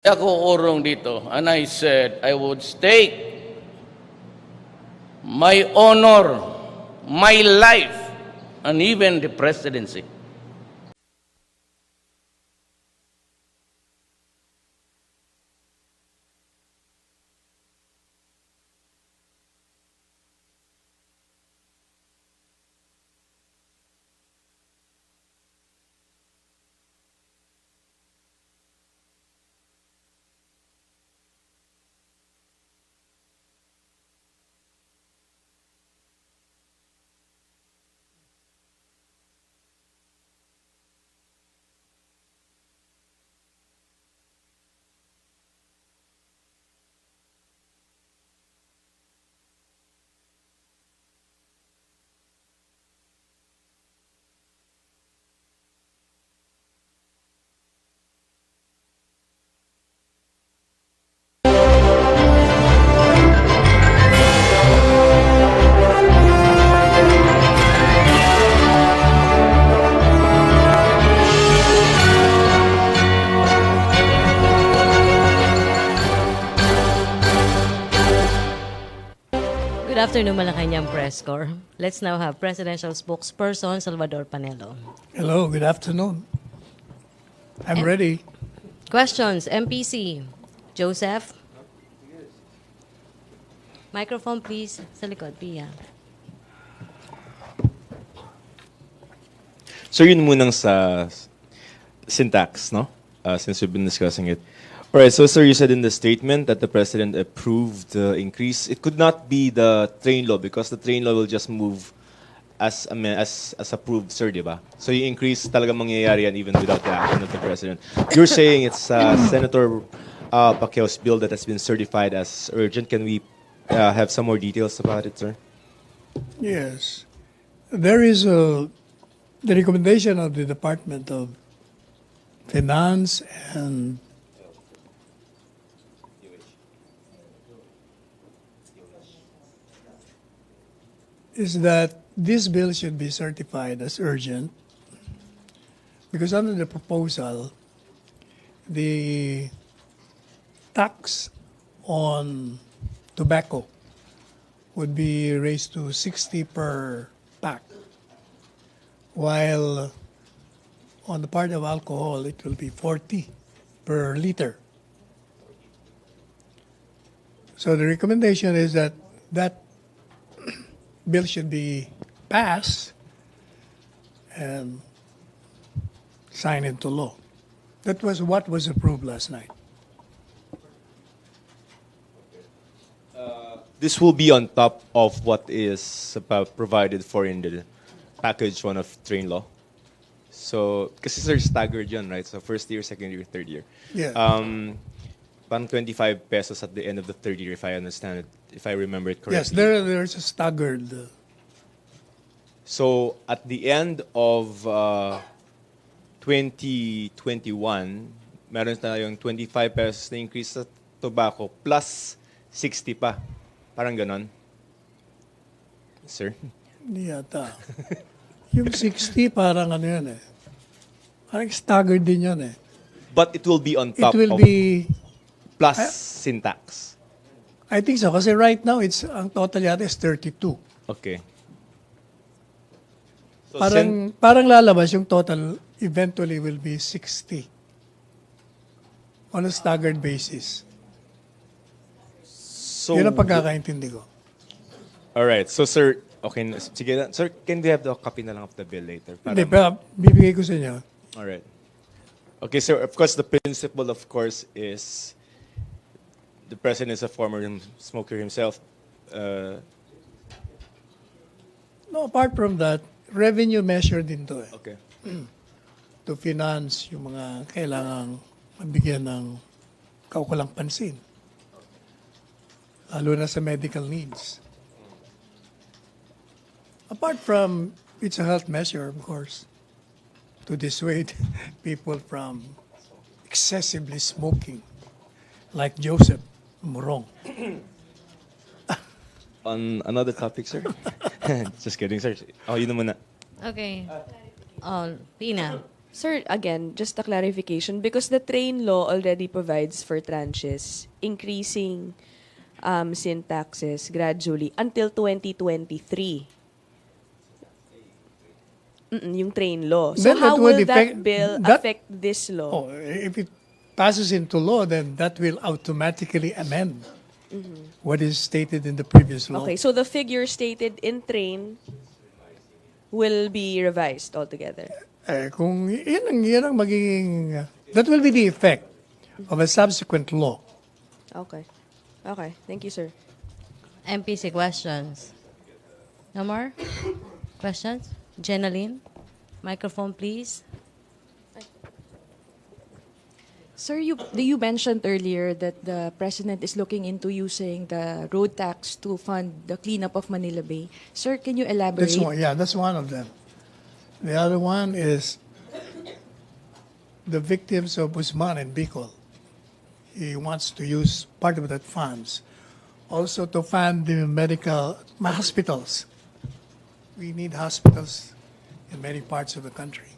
Ako urong dito, and I said I would stake my honor, my life, and even the presidency. Good afternoon, Malacañang Press Corps. Let's now have Presidential Spokesperson Salvador Panelo. Hello, good afternoon. I'm ready. Questions, MPC. Joseph? Microphone, please. Sa likod, Pia. So yun munang sa syntax, no? Since we've been discussing it. All right, so sir, you said in the statement that the president approved the increase. It could not be the train law because the train law will just move as approved, sir, di ba? So yung increase talaga mangyayari yan even without the action of the president. You're saying it's Senator Pacquiao's bill that has been certified as urgent. Can we have some more details about it, sir? Yes. There is the recommendation of the Department of Finance and is that this bill should be certified as urgent because under the proposal, the tax on tobacco would be raised to 60 per pack, while on the part of alcohol, it will be 40 per liter. So the recommendation is that that bill should be passed and signed into law. That was what was approved last night. This will be on top of what is provided for in the package one of train law. So, kasi sir, staggered yun, right? So, first year, second year, third year. Yeah. Parang 25 pesos at the end of the third year, if I understand it, if I remember it correctly. Yes, there's a staggered. So, at the end of 2021, meron tayong 25 pesos na increase sa tobacco plus 60 pa. Parang ganon. Sir? Hindi yata. Yung 60 parang ano yan eh. Parang staggered din yan eh. But it will be on top It will of be, plus syntax. I think so. Kasi right now, ang total yata is 32. Okay. So Parang lalabas yung total eventually will be 60 on a staggered basis. so Yun ang pagkakaintindi ko. all right. So sir, okay, sige na. Sir, can we have the copy na lang of the bill later? Hindi, pero bibigay ko sa inyo. All right. Okay, sir. Of course, the principle, of course, is the president is a former smoker himself. No, apart from that, revenue measure din to eh. Okay. To finance yung mga kailangang mabigyan ng kaukulang pansin. Lalo na sa medical needs. Apart from, it's a health measure, of course, to dissuade people from excessively smoking, like Joseph Morong. On another topic, sir. Just kidding, sir. Oh, yun na muna. Okay. Pina. Sir, again, just a clarification, because the train law already provides for tranches, increasing sin taxes gradually until 2023. Yung train law. So Then that how would will that affect- bill that- affect this law? Oh, if it passes into law, then that will automatically amend what is stated in the previous law. Okay, so the figure stated in train will be revised altogether. Kung yan ang magiging, that will be the effect of a subsequent law. Okay. Okay, thank you, sir. MPC questions. No more questions? Jenaline, microphone please. Sir, you mentioned earlier that the president is looking into using the road tax to fund the cleanup of Manila Bay. Sir, can you elaborate? That's one of them. The other one is the victims of Usman and Bicol. He wants to use part of that funds also to fund the medical hospitals. We need hospitals in many parts of the country.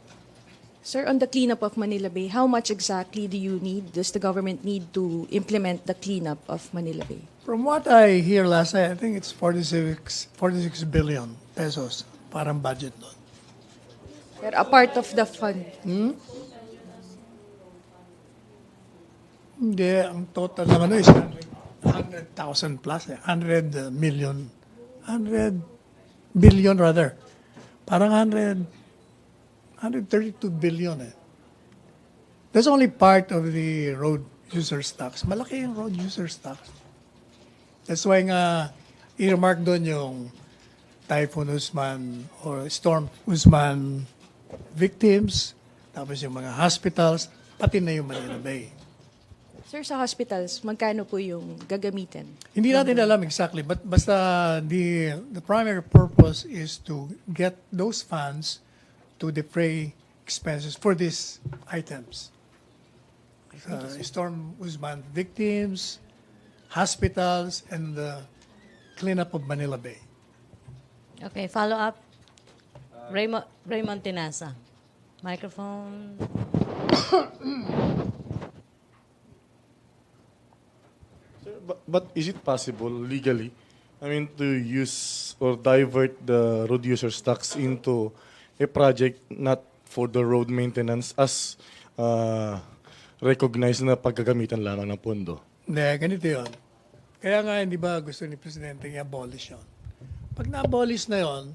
Sir, on the cleanup of Manila Bay, how much exactly does the government need to implement the cleanup of Manila Bay? From what I hear last night, I think it's 46 billion pesos parang budget doon. Sir, a part of the fund. Hindi, ang total naman is 100,000 plus, 100 million, 100 billion rather. Parang 132 billion eh. That's only part of the road users tax. Malaki yung road users tax. That's why nga earmark doon yung Typhoon Usman or Storm Usman victims, tapos yung mga hospitals, pati na yung Manila Bay. Sir, sa hospitals, magkano po yung gagamitin? Hindi natin alam exactly, but basta the primary purpose is to get those funds to defray expenses for these items. Storm Usman victims, hospitals, and the cleanup of Manila Bay. Okay, follow up. Raymond Tinasa. Microphone. But is it possible legally, to use or divert the road users tax into a project not for the road maintenance as recognized na paggagamitan lamang ng pondo? Hindi, ganito yun. Kaya nga, hindi ba gusto ni Presidente i-abolish yun? Pag na-abolish na yun,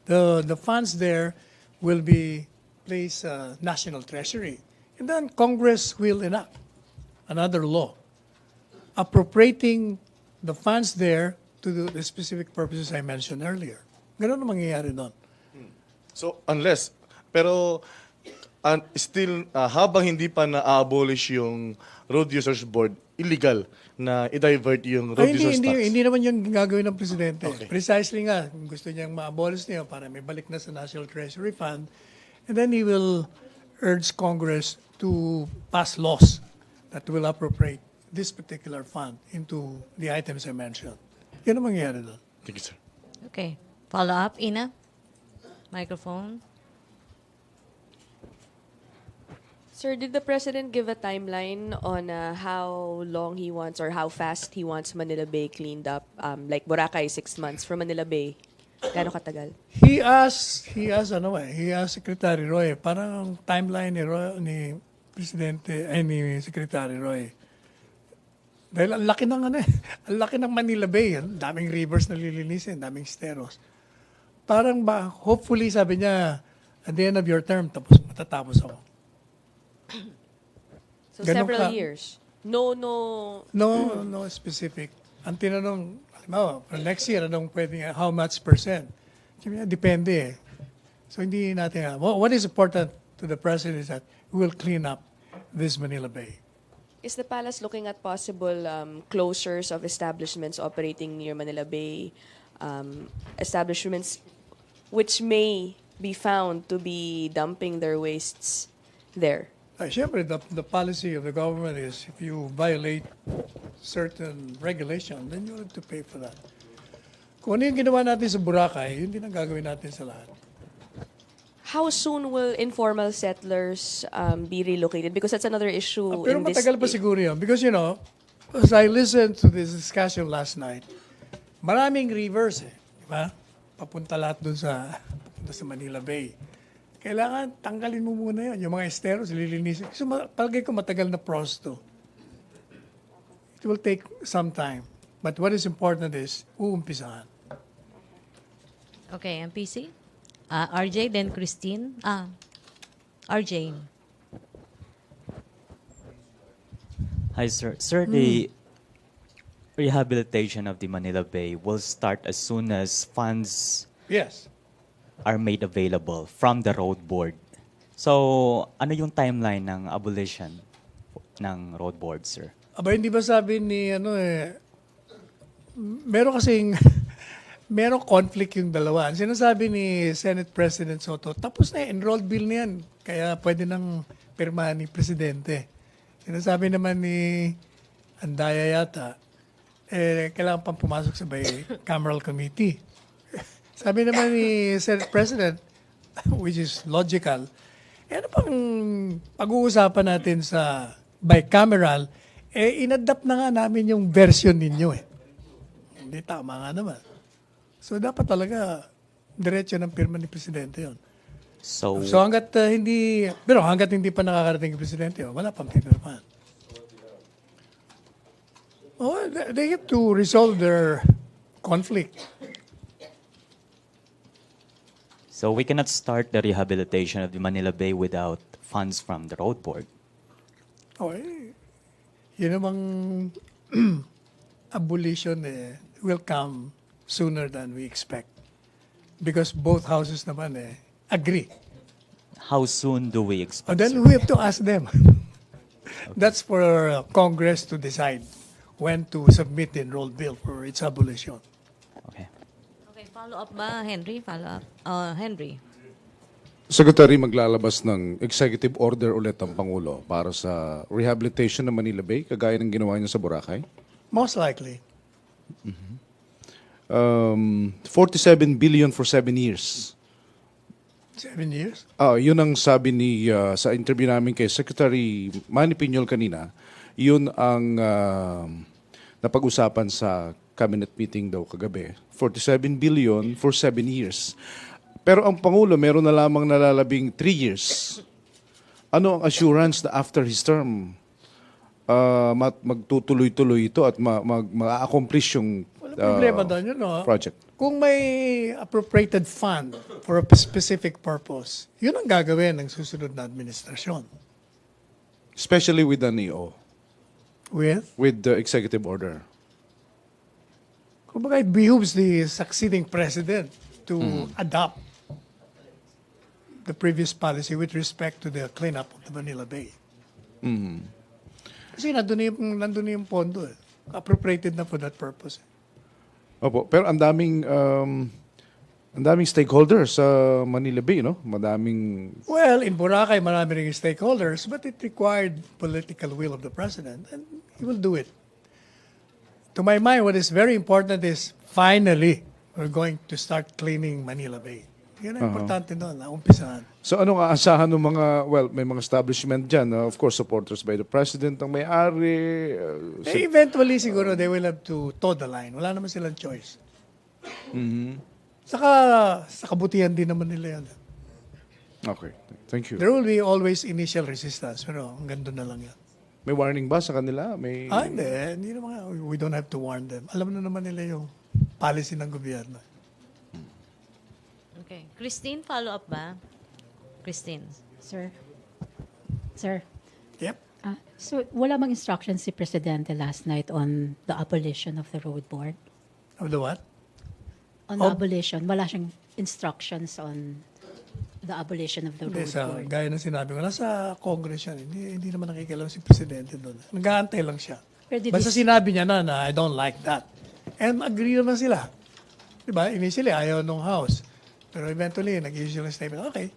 the funds there will be placed National Treasury. And then Congress will enact another law appropriating the funds there to the specific purposes I mentioned earlier. Ganun ang mangyayari doon. So pero still, habang hindi pa na-abolish yung Road Users Board, illegal na i-divert yung Road Users Tax. Hindi naman yung gagawin ng Presidente. Okay. Precisely nga, kung gusto niyang ma-abolish niya para may balik na sa National Treasury Fund, and then he will urge Congress to pass laws that will appropriate this particular fund into the items I mentioned. Yan ang mangyayari doon. Thank you, sir. Okay, follow up. Ina, microphone. Sir, did the president give a timeline on how long he wants or how fast he wants Manila Bay cleaned up? Like Boracay, 6 months. For Manila Bay, gaano katagal? He asked Secretary Roy, parang ang timeline ni Presidente, ni Secretary Roy. Dahil ang laki ng ang laki ng Manila Bay, daming rivers na lilinisin, daming steros. Parang hopefully sabi niya, at the end of your term, matatapos ako. So Ganun several ka. years. No. No specific. Ang tinanong, halimbawa, for next year, how much percent? Sabi niya, depende eh. So hindi natin, what is important to the President is that we will clean up this Manila Bay. Is the palace looking at possible closures of establishments operating near Manila Bay, establishments which may be found to be dumping their wastes there? Siyempre, the policy of the government is if you violate certain regulation, then you have to pay for that. Kung ano yung ginawa natin sa Boracay, yun din ang gagawin natin sa lahat. how soon will informal settlers be relocated? Because that's another issue Pero in this. matagal pa siguro yun. Because, as I listened to this discussion last night, maraming rivers di ba? Papunta lahat papunta sa Manila Bay. Kailangan tanggalin mo muna yun. Yung mga esteros, lilinisin. So, palagay ko matagal na process to. It will take some time. But what is important is, uumpisahan. Okay, MPC? RJ, then Christine. RJ. Hi, sir. Sir, the rehabilitation of the Manila Bay will start as soon as funds Yes. are made available from the road board. So, ano yung timeline ng abolition ng road board, sir? Aba, hindi ba sabi ni, meron kasing, meron conflict yung dalawa. Ang sinasabi ni Senate President Soto, tapos na enrolled bill na yan. Kaya pwede nang pirmahan ni Presidente. Sinasabi naman ni Andaya yata, kailangan pang pumasok sa bicameral committee. Sabi naman ni Senate President, which is logical, ano pang pag-uusapan natin sa bicameral, inadapt na nga namin yung version ninyo Hindi tama nga naman. So dapat talaga diretso ng pirma ni Presidente yon. So, So hanggat hanggat hindi pa nakakarating yung Presidente, wala pang pipirmahan. Oh, they have to resolve their conflict. so we cannot start the rehabilitation of the Manila Bay without funds from the road board. Oh, yun namang abolition will come sooner than we expect. Because both houses naman agree. How soon do we expect, Then sir? we have to ask them. That's for Congress to decide when to submit the enrolled bill for its abolition. Okay. Okay, follow-up ba, Henry? Follow-up. Henry. Secretary, maglalabas ng executive order ulit ang Pangulo para sa rehabilitation ng Manila Bay, kagaya ng ginawa niya sa Boracay. Most likely. 47 billion for 7 years. 7 years? Yun ang sabi sa interview namin kay Secretary Manny Piñol kanina, yun ang napag-usapan sa cabinet meeting daw kagabi. 47 billion for 7 years. Pero ang Pangulo, meron na lamang nalalabing 3 years. Ano ang assurance na after his term, magtutuloy-tuloy ito at ma-accomplish yung Problema doon yun, project? Kung may appropriated fund for a specific purpose, yun ang gagawin ng susunod na administrasyon. Especially with the NEO, with the executive order. Kumbaga, it behooves the succeeding president to adopt the previous policy with respect to the cleanup of the Manila Bay. Kasi nandun na yung pondo appropriated na for that purpose. Opo, pero ang daming stakeholders sa Manila Bay, no? Well, in Boracay, marami ring stakeholders, but it required political will of the president, and he will do it. To my mind, what is very important is, finally, we're going to start cleaning Manila Bay. Yan ang importante doon, umpisahan. So anong aasahan ng may mga establishment dyan, of course, supporters by the president ang may-ari. Eventually, siguro, they will have to toe the line. Wala naman silang choice. Saka, sa kabutihan din naman nila yan. Okay, thank you. There will be always initial resistance, pero hanggang doon na lang yan. May warning ba sa kanila? Hindi naman. We don't have to warn them. Alam na naman nila yung policy ng gobyerno. Okay. Christine, follow-up ba? Christine. Sir. Sir. Yep. So, wala bang instructions si Presidente last night on the abolition of the road board? Of the what? On the abolition. Wala siyang instructions on the abolition of the road board. Gaya ng sinabi ko, nasa Congress yan. Hindi naman nakikialam si Presidente doon. Nag-aantay lang siya. Basta sinabi niya na I don't like that. And agree naman sila. Diba? Initially, ayaw nung House. Pero eventually, nag-issue ng statement, okay.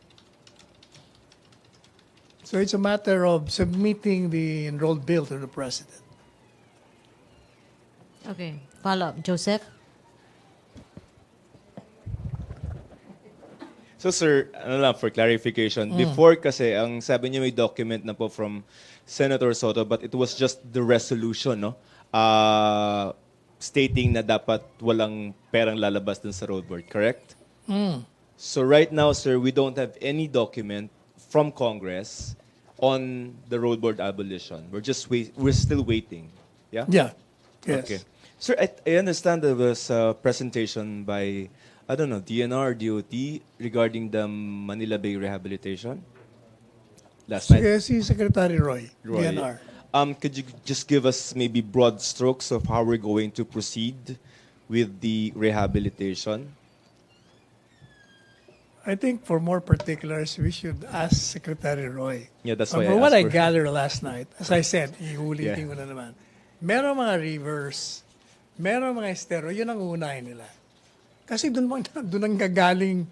So it's a matter of submitting the enrolled bill to the President. Okay. Follow-up. Joseph? So sir, ano lang, for clarification, before kasi, ang sabi niyo may document na po from Senator Soto, but it was just the resolution, no? Stating na dapat walang perang lalabas dun sa road board, correct? So right now, sir, we don't have any document from Congress on the road board abolition. We're still waiting. Yeah? Yeah. Yes. Okay. Sir, I understand there was a presentation by, I don't know, DNR, DOT regarding the Manila Bay rehabilitation last night. Sige, si Secretary Roy, Roy, DNR. could you just give us maybe broad strokes of how we're going to proceed with the rehabilitation? I think for more particulars, we should ask Secretary Roy. Yeah, that's But why from I what I asked for- gathered last night, as I said, iulitin Yeah. ko na naman. Meron mga rivers, meron mga estero, yun ang unahin nila. Kasi doon ang gagaling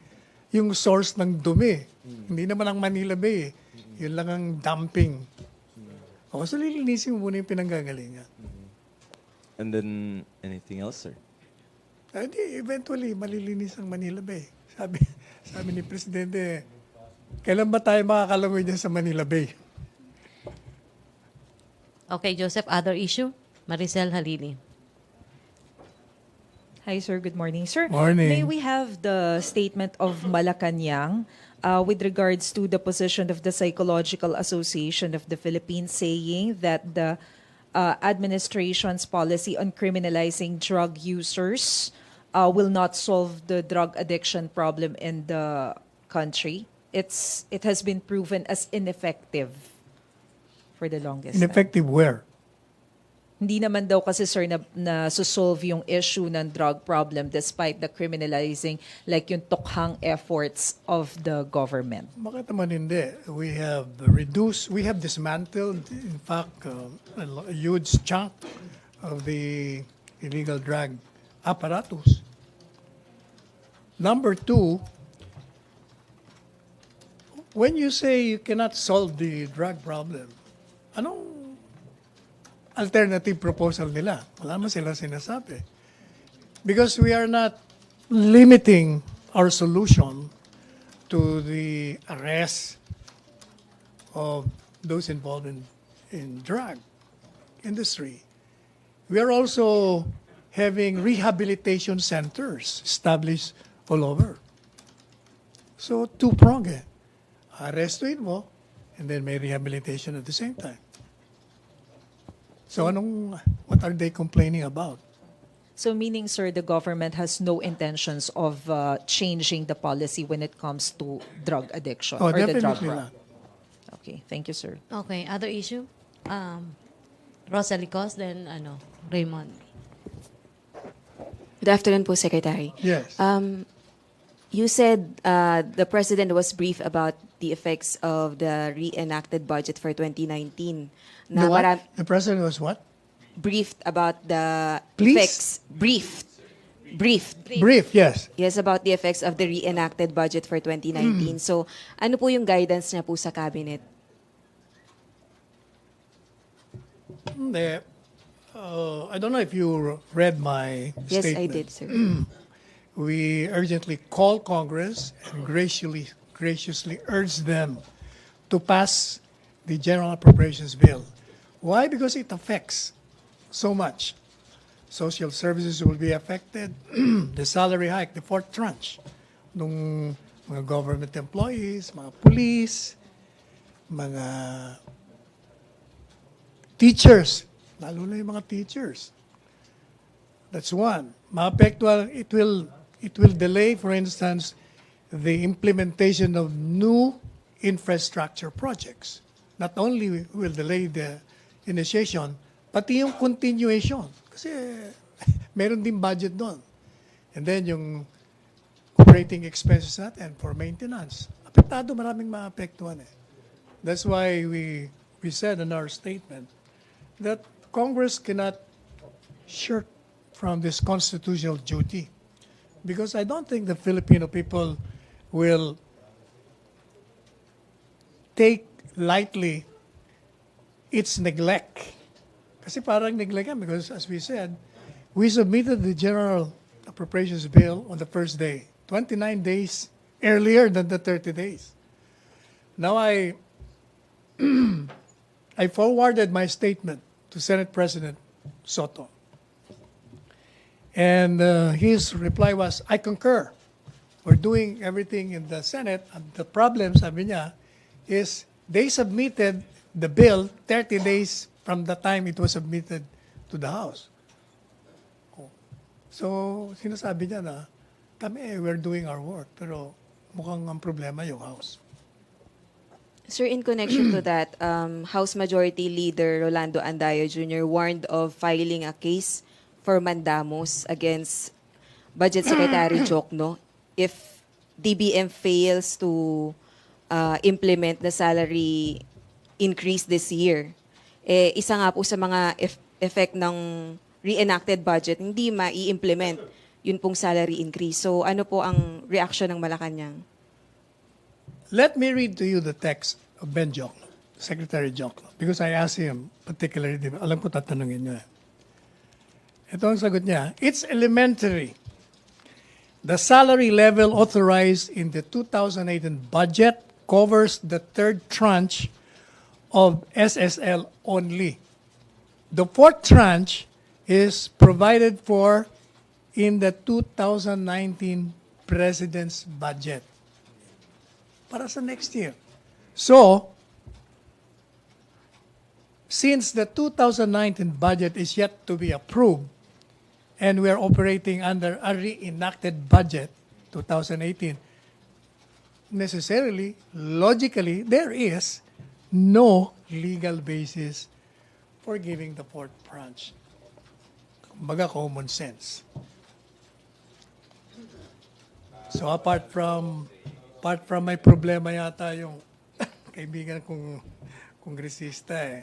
yung source ng dumi. Hindi naman ang Manila Bay. Yun lang ang dumping. O, so lilinisin mo muna yung pinanggagalingan. And then anything else, sir? Di, eventually, malilinis ang Manila Bay. Sabi ni Presidente, kailan ba tayo makakalangoy dyan sa Manila Bay? Okay, Joseph, other issue? Maricel Halili. Hi, sir. Good morning, sir. Morning. May we have the statement of Malacañang with regards to the position of the Psychological Association of the Philippines saying that the administration's policy on criminalizing drug users will not solve the drug addiction problem in the country. It has been proven as ineffective for the longest time. Ineffective where? Hindi naman daw kasi, sir, na solve yung issue ng drug problem despite the criminalizing, like yung tukhang efforts of the government. Bakit naman hindi? We have dismantled, in fact, a huge chunk of the illegal drug apparatus. Number two, when you say you cannot solve the drug problem, anong alternative proposal nila? Wala man sila sinasabi. Because we are not limiting our solution to the arrest of those involved in drug industry. We are also having rehabilitation centers established all over. So, two-pronged eh. Arrestuin mo, and then may rehabilitation at the same time. So what are they complaining about? So meaning, sir, the government has no intentions of changing the policy when it comes to drug addiction Oh, or the drug definitely problem. not. Okay, thank you, sir. Okay, other issue? Rosalie Cos, then Raymond. Good afternoon po, Secretary. Yes. You said the President was briefed about the effects of the reenacted budget for 2019. The what? The President was what? Briefed about the Please? effects. Briefed. Brief, yes. Yes, about the effects of the reenacted budget for 2019. So, ano po yung guidance niya po sa Cabinet? I don't know if you read my Yes, statement. I did, sir. We urgently call Congress and graciously urge them to pass the General Appropriations Bill. Why? Because it affects so much. Social services will be affected. The salary hike, the fourth tranche, ng mga government employees, mga police, mga teachers, lalo na yung mga teachers. That's one. Maapektual, it will delay, for instance, the implementation of new infrastructure projects. Not only will delay the initiation, pati yung continuation. Kasi meron din budget doon. And then yung operating expenses natin for maintenance. Apektado, maraming maapektuhan eh. That's why we said in our statement that Congress cannot shirk from this constitutional duty. Because I don't think the Filipino people will take lightly its neglect. Kasi parang neglect yan because as we said, we submitted the General Appropriations Bill on the first day. 29 days earlier than the 30 days. Now I forwarded my statement to Senate President Soto. And his reply was, I concur. We're doing everything in the Senate. The problem, sabi niya, is they submitted the bill 30 days from the time it was submitted to the House. So, sinasabi niya na, kami, we're doing our work. Pero mukhang ang problema yung House. Sir, in connection to that, House Majority Leader Rolando Andayo Jr. warned of filing a case for mandamus against Budget Secretary Jokno if DBM fails to implement the salary increase this year. Isa nga po sa mga effect ng reenacted budget, hindi mai-implement yun pong salary increase. So ano po ang reaction ng Malacañang? Let me read to you the text of Ben Jokno, Secretary Jokno, because I asked him particularly, alam ko tatanungin niyo. Ito ang sagot niya, it's elementary. The salary level authorized in the 2018 budget covers the third tranche of SSL only. The fourth tranche is provided for in the 2019 President's budget para sa next year. So, since the 2019 budget is yet to be approved and we are operating under a reenacted budget, 2018, necessarily, logically, there is no legal basis for giving the fourth tranche. Kumbaga, common sense. So apart from my problema yata yung kaibigan kong kongresista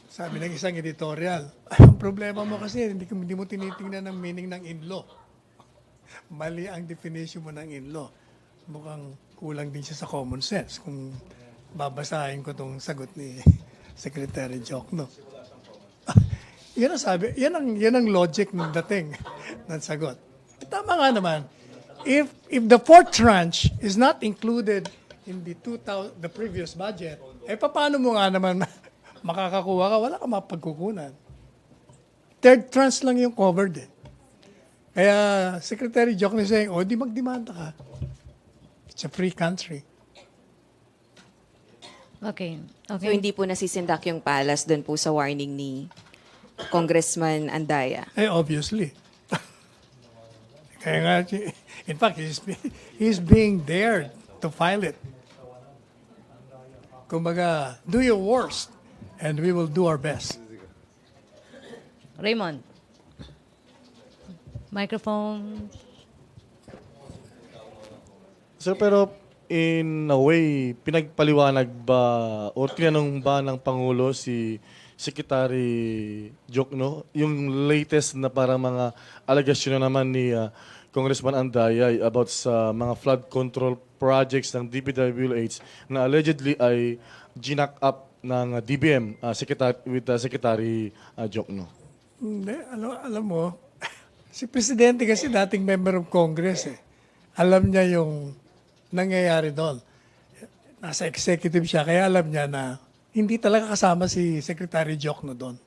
sabi ng isang editorial, ang problema mo kasi hindi mo tinitingnan ng meaning ng in-law. Mali ang definition mo ng in-law. Mukhang kulang din siya sa common sense kung babasahin ko tong sagot ni Secretary Jokno. Yan ang sabi, yan ang logic ng dating ng sagot. Tama nga naman. If the fourth tranche is not included in the previous budget, paano mo nga naman makakakuha ka? Wala ka mapagkukunan. Third tranche lang yung covered eh. Kaya Secretary Jokno is saying, di magdemanda ka. It's a free country. Okay. So hindi po nasisindak yung palas doon po sa warning ni Congressman Andaya? Obviously. Kaya nga, in fact, he's being dared to file it. Kumbaga, do your worst and we will do our best. Raymond. Microphone. Sir, pero in a way, pinagpaliwanag ba o tinanong ba ng Pangulo si Secretary Jokno yung latest na parang mga allegation na naman ni Congressman Andaya about sa mga flood control projects ng DPWH na allegedly ay ginak up ng DBM with Secretary Jokno? Hindi, alam mo, si Presidente kasi dating member of Congress eh. Alam niya yung nangyayari doon. Nasa executive siya, kaya alam niya na hindi talaga kasama si Secretary Jokno doon.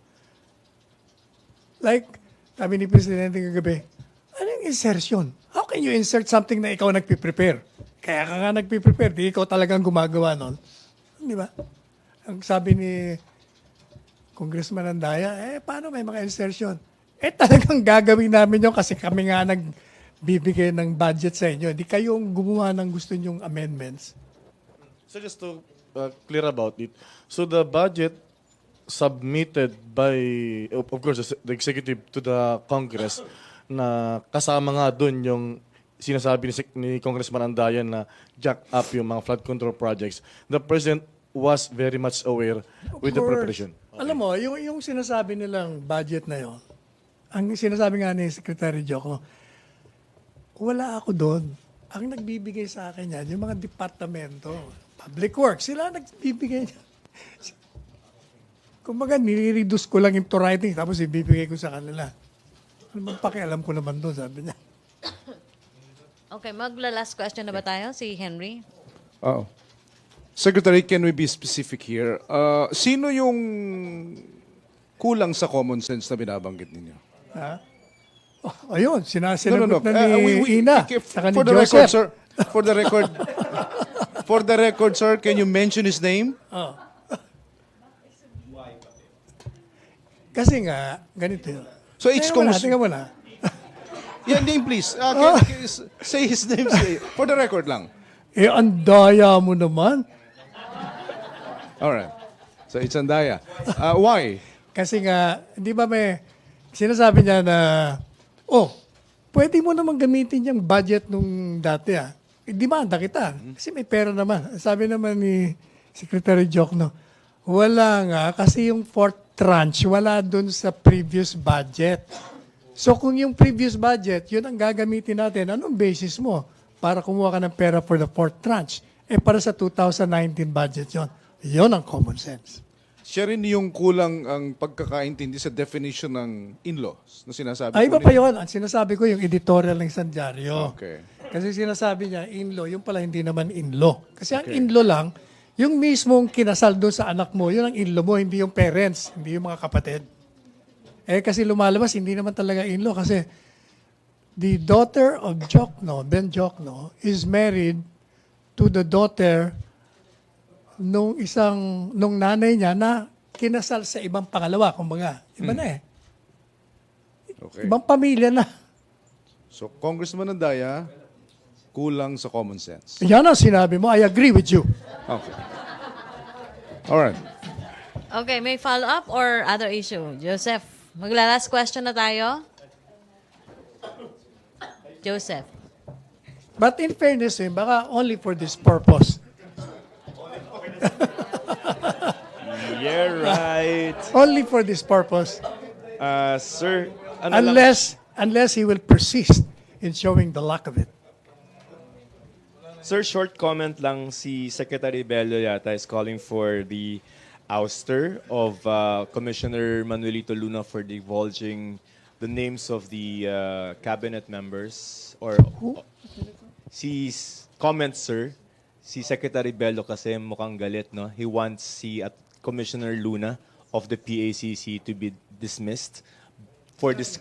Like, sabi ni Presidente kagabi, ano yung insertion? How can you insert something na ikaw nagpiprepare? Kaya ka nga nagpiprepare, di ikaw talagang gumagawa nun. Di ba? Ang sabi ni Congressman Andaya, paano may mga insertion? Talagang gagawin namin yun kasi kami nga nagbibigay ng budget sa inyo. Di kayong gumawa ng gusto nyong amendments. So just to clear about it, so the budget submitted by, of course, the executive to the Congress na kasama nga dun yung sinasabi ni Congressman Andayan na jack up yung mga flood control projects. The President was very much aware with the preparation. Okay. Alam mo, yung sinasabi nilang budget na yon, ang sinasabi nga ni Secretary Jokno, wala ako doon. Ang nagbibigay sa akin yan, yung mga departamento, public works, sila nagbibigay niya. Kumbaga, nire-reduce ko lang into writing, tapos ibibigay ko sa kanila. Ano bang pakialam ko naman doon, sabi niya. Okay, magla-last question na ba tayo? Si Henry? Oo. Secretary, can we be specific here? Sino yung kulang sa common sense na binabanggit ninyo? Ha? Oh, ayun, sinasagot na ni Ina. Saka ni For the record, Joseph. sir. For the record, sir, can you mention his name? Oh. Kasi nga, ganito yun. So it's Tingnan mo na. Yeah, name please. Say his name. For the record lang. Ang daya mo naman. Alright. So it's Andaya. Why? Kasi nga, di ba may sinasabi niya na, pwede mo naman gamitin yung budget nung dati Demanda kita. Kasi may pera naman. Sabi naman ni Secretary Jokno, wala nga kasi yung fourth tranche, wala dun sa previous budget. So kung yung previous budget, yun ang gagamitin natin, anong basis mo para kumuha ka ng pera for the fourth tranche? Para sa 2019 budget yun. Yun ang common sense. Siya rin yung kulang ang pagkakaintindi sa definition ng in-laws na sinasabi Iba pa yun. Ang sinasabi ko yung editorial ng San Diario. Okay. Kasi sinasabi niya, in-law, yung pala hindi naman in-law. Kasi ang in-law lang, yung mismong kinasal doon sa anak mo, yun ang in-law mo, hindi yung parents, hindi yung mga kapatid. Kasi lumalabas, hindi naman talaga in-law kasi the daughter of Ben Jokno, is married to the daughter nung nanay niya na kinasal sa ibang pangalawa, kumbaga. Iba na Okay. Ibang pamilya na. So, Congressman Andaya, kulang sa common sense. Yan ang sinabi mo. I agree with you. Okay. Alright. Okay, may follow-up or other issue? Joseph, magla-last question na tayo. Joseph. But in fairness, baka only for this purpose. Yeah, right. Only for this purpose. Sir, ano lang- Unless he will persist in showing the lack of it. Sir, short comment lang, si Secretary Bello yata is calling for the ouster of Commissioner Manuelito Luna for divulging the names of the cabinet members. Comments, sir, si Secretary Bello kasi mukhang galit, no? He wants si Commissioner Luna of the PACC to be dismissed for this.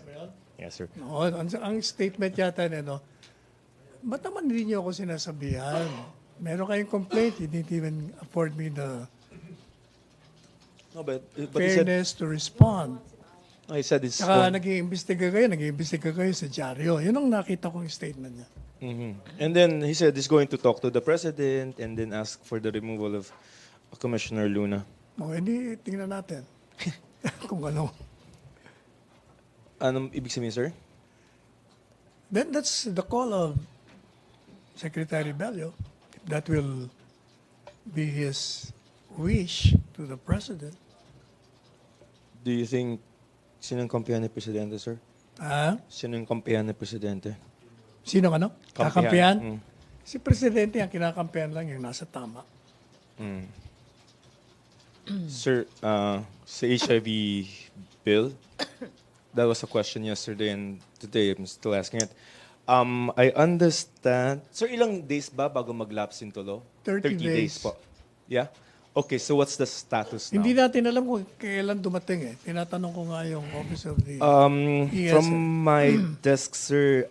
Yes, sir. No, ang statement yata niya, ba't naman hindi niyo ako sinasabihan? Meron kayong complaint, you didn't even afford me the No, but he said, fairness to respond. he said it's Saka nag-iimbestiga kayo sa dyaryo. Yun ang nakita kong statement niya. And then he said he's going to talk to the president and then ask for the removal of Commissioner Luna. Hindi, tingnan natin. Kung ano. Anong ibig sabihin, sir? Then that's the call of Secretary Bello. That will be his wish to the president. Do you think sinong kampihan ni Presidente, sir? Sinong kampihan ni Presidente? Sino ano? Kampihan. Kakampihan? Si Presidente ang kinakampihan lang yung nasa tama. Sir, sa HIV bill, that was a question yesterday and today I'm still asking it. I understand. Sir, ilang days ba bago mag-lapse into law? 30 days. po. Yeah? Okay, so what's the status now? Hindi natin alam kung kailan dumating Tinatanong ko nga yung Office of the ES. From my desk, sir,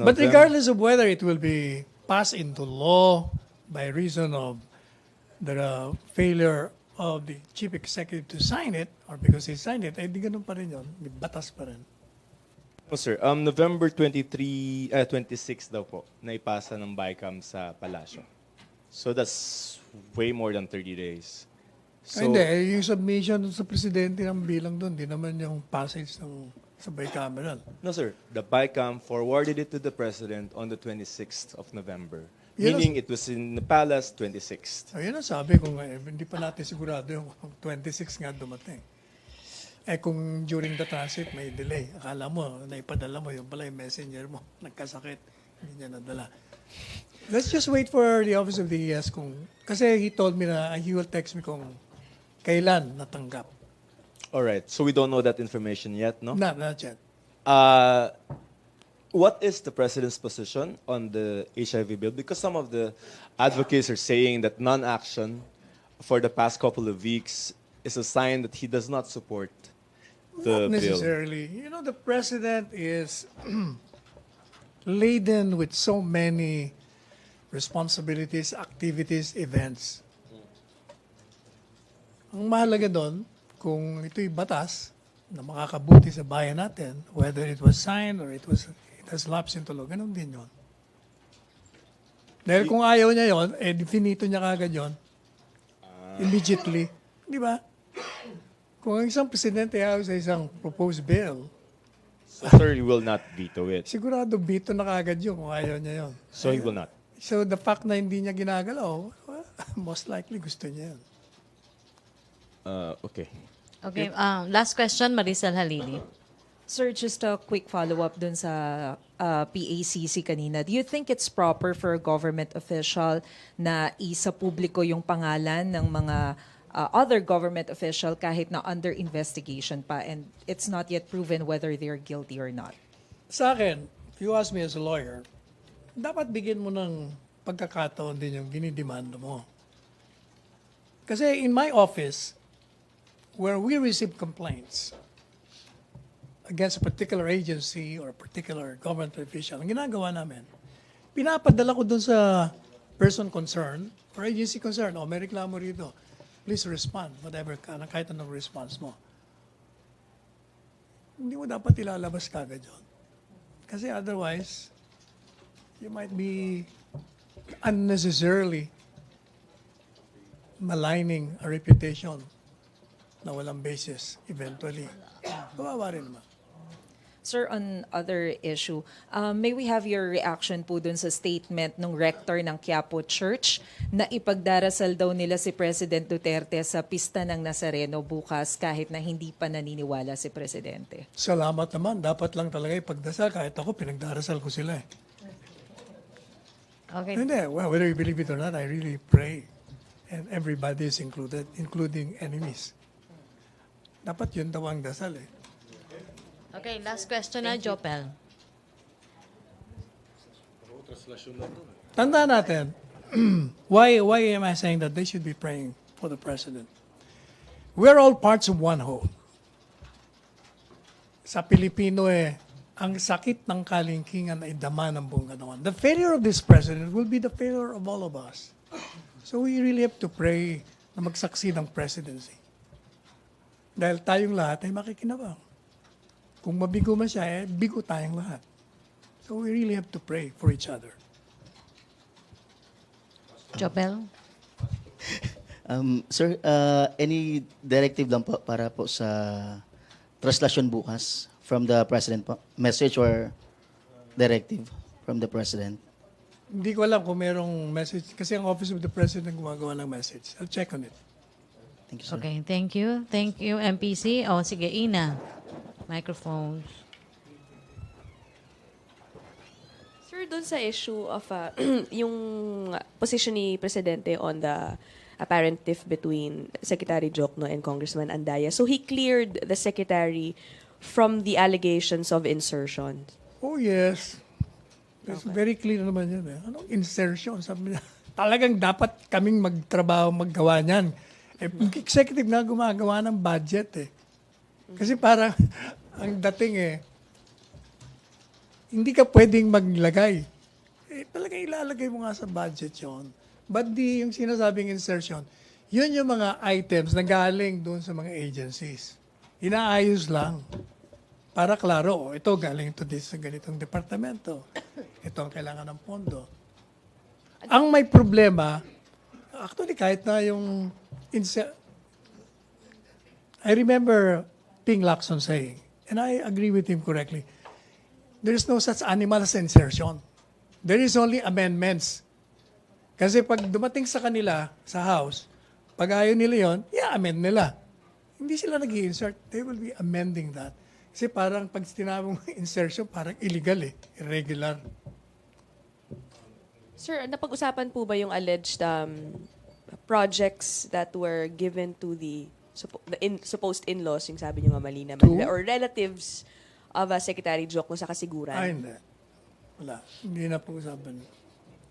But regardless of whether it will be passed into law by reason of the failure of the chief executive to sign it or because he signed it, di ganun pa rin yun. May batas pa rin. No, sir. November 26 daw po, naipasa ng BICAM sa Palasyo. So that's way more than 30 days. So, Hindi, yung submission sa presidente ng bilang doon, di naman yung passage ng sa bicameral. no, sir. The BICAM forwarded it to the president on the 26th of November. Yun Meaning it was in the palace 26th. Ayun ang sabi ko nga, hindi pa natin sigurado yung 26 nga dumating. Kung during the transit may delay, akala mo, naipadala mo, yung pala yung messenger mo, nagkasakit, hindi niya nadala. Let's just wait for the Office of the ES kasi he told me na he will text me kung kailan natanggap. All right. So we don't know that information yet, no? Not yet. What is the president's position on the HIV bill? Because some of the advocates are saying that non-action for the past couple of weeks is a sign that he does not support the Not bill. necessarily. You know, the president is laden with so many responsibilities, activities, events. Ang mahalaga doon, kung ito'y batas na makakabuti sa bayan natin, whether it was signed or it has lapsed into law, ganun din yun. Dahil kung ayaw niya yon, definito niya kagad yon. Immediately. Di ba? Kung ang isang presidente ayaw sa isang proposed bill, So, sir, he will not veto it. sigurado veto na kagad yun kung ayaw niya yon. So he will not. So the fact na hindi niya ginagalaw, well, most likely gusto niya yun. Okay. Okay, last question, Maricel Halili. Sir, just a quick follow-up dun sa PACC kanina. Do you think it's proper for a government official na isa publiko yung pangalan ng mga other government official kahit na under investigation pa and it's not yet proven whether they're guilty or not? Sa akin, if you ask me as a lawyer, dapat bigyan mo ng pagkakataon din yung ginidemanda mo. Kasi in my office, where we receive complaints against a particular agency or a particular government official, ang ginagawa namin, pinapadala ko dun sa person concerned or agency concerned, may reklamo rito. Please respond, whatever kahit anong response mo. Hindi mo dapat ilalabas kagad yun. Kasi otherwise, you might be unnecessarily maligning a reputation na walang basis eventually. Kawawa rin naman. Sir, on other issue, may we have your reaction po dun sa statement ng rector ng Quiapo Church na ipagdarasal daw nila si President Duterte sa pista ng Nazareno bukas kahit na hindi pa naniniwala si Presidente? Salamat naman. Dapat lang talaga ipagdasal. Kahit ako, pinagdarasal ko sila eh. Okay. Hindi. Well, whether you believe it or not, I really pray. And everybody is included, including enemies. Dapat yun daw ang dasal eh. Okay, last question na, Jopel. Tandaan natin, why am I saying that they should be praying for the president? We're all parts of one whole. Sa Pilipino ang sakit ng kalingkingan ay dama ng buong katawan. The failure of this president will be the failure of all of us. So we really have to pray na mag-succeed ang presidency. Dahil tayong lahat ay makikinabang. Kung mabigo man siya, bigo tayong lahat. So we really have to pray for each other. Jopel? Sir, any directive lang po para po sa translasyon bukas from the President po? Message or directive from the President? Hindi ko alam kung merong message. Kasi ang Office of the President gumagawa ng message. I'll check on it. Thank you, sir. Okay, thank you. Thank you, MPC. Sige, Ina. Microphones. Sir, dun sa issue of yung position ni Presidente on the apparent tiff between Secretary Jokno and Congressman Andaya. So he cleared the Secretary from the allegations of insertion. Oh, yes. It's very clear naman yun eh. Anong insertion? Sabi niya, talagang dapat kaming magtrabaho, maggawa niyan. Executive na gumagawa ng budget eh. Kasi parang ang dating hindi ka pwedeng maglagay. Talagang ilalagay mo nga sa budget yon. But yung sinasabing insertion, yun yung mga items na galing doon sa mga agencies. Inaayos lang. Para klaro, ito galing ito sa ganitong departamento. Ito ang kailangan ng pondo. Ang may problema, actually kahit na yung I remember Ping Lacson saying, and I agree with him correctly, there is no such animal as insertion. There is only amendments. Kasi pag dumating sa kanila, sa House, pag ayaw nila yon, amend nila. Hindi sila nag-i-insert. They will be amending that. Kasi parang pag tinawag insertion, parang illegal irregular. Sir, napag-usapan po ba yung alleged projects that were given to the supposed in-laws, yung sabi niyo nga mali naman, or relatives of Secretary Joko sa kasiguran? Ay, hindi. Wala. Hindi na po usapan.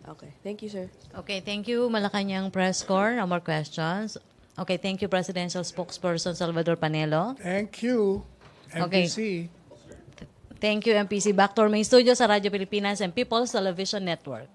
Okay. Thank you, sir. Okay, thank you, Malacañang Press Corps. No more questions. Okay, thank you, Presidential Spokesperson Salvador Panelo. Thank you, Okay. MPC. Thank you, MPC. Back to our main studio sa Radyo Pilipinas and People's Television Network.